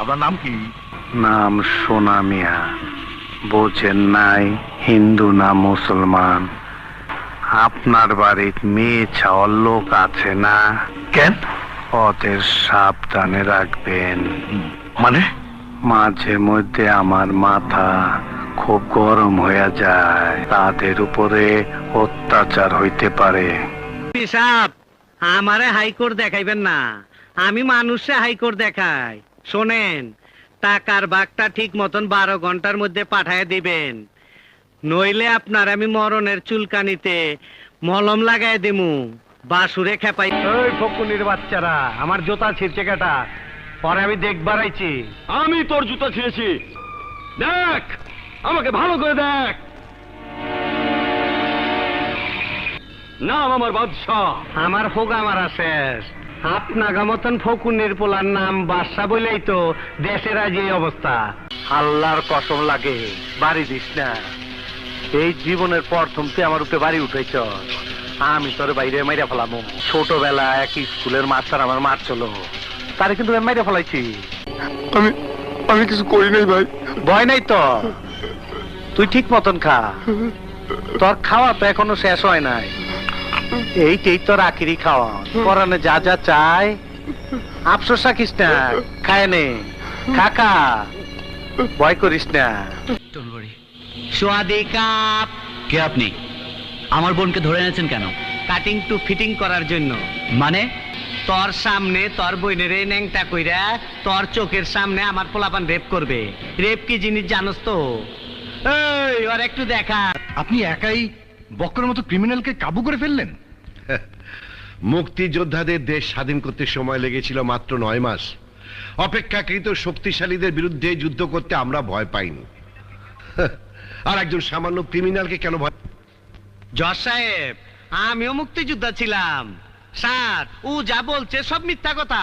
আপনার নাম কি? নাম সোনা মিয়া। বোঝেন নাই হিন্দু না মুসলমান? আপনার বাড়ির মেয়ে ছাওয়ার লোক আছে না? কেন? ওদের সাবধানে রাখবেন। মানে? মাঝে মধ্যে আমার মাথা খুব গরম হয়ে যায়, তাদের উপরে অত্যাচার হইতে পারে। সাহেব, আমারে হাইকোর্ট দেখাইবেন না, আমি মানুষে হাইকোর্ট দেখাই। শোনেন, টাকার বাগটা ঠিক মতন 12 ঘন্টার মধ্যে পাঠায় দিবেন, নইলে আপনার আমি মরণের চুলকানিতে মলম লাগাই দিমু। বাসুরে খেপাই। ওই ফকুনির বাচ্চারা, আমার জুতা ছিঁড়ছে কেটা? পরে আমি দেখবার আইছি। আমি তোর জুতা ছিঁড়েছি, দেখ, আমাকে ভালো করে দেখ। নাম আমার বাদশাহ। আমার ফোগা মারা শেষ। আপনাগা মতন ফকুনির পোলার নাম বাদশা বলেই তো দেশের আজ এই অবস্থা। আল্লাহর কসম লাগে, বাড়ি দিস না। এই জীবনের প্রথম তুই আমার উপরে বাড়ি উঠেছ, আমি তোর বাইরে মাইরা ফেলাম। ছোটবেলা এক স্কুলের মাস্টার আমার মারছিল, তারে কিন্তু আমি মাইরা ফেলাইছি। আমি কিছু করি নাই ভাই। ভয় নাই তো, তুই ঠিক মতন খা। তোর খাওয়া তো এখনো শেষ হয় নাই, এইটাই তোর আখিরি খাওয়া। পরানে যা যা চায়, আফসোস রাখিস না, খায় নে, খাকা, ভয় করিস না। সোয়াদি কাপ। কে আপনি? আমার বোনকে ধরে এনেছেন কেন? কাটিং টু ফিটিং করার জন্য। মানে? তোর সামনে তোর বইনের ন্যাংটা কইরা তোর চোখের সামনে আমার পোলাপান রেপ করবে। রেপ কি জিনিস জানোস তো? এই আর একটু দেখা। আপনি একাই বক্করের মতো ক্রিমিনালকে কাবু করে ফেললেন? মুক্তিযোদ্ধাদের দেশ স্বাধীন করতে সময় লেগেছিল মাত্র 9 মাস। অপেক্ষাকৃত শক্তিশালীদের বিরুদ্ধে যুদ্ধ করতে আমরা ভয় পাইনি। আর একজন সামান্য ক্রিমিনালকে কেন ভয়? জজ সাহেব, আমিও মুক্তিযোদ্ধা ছিলাম স্যার। ও যা বলছে সব মিথ্যা কথা।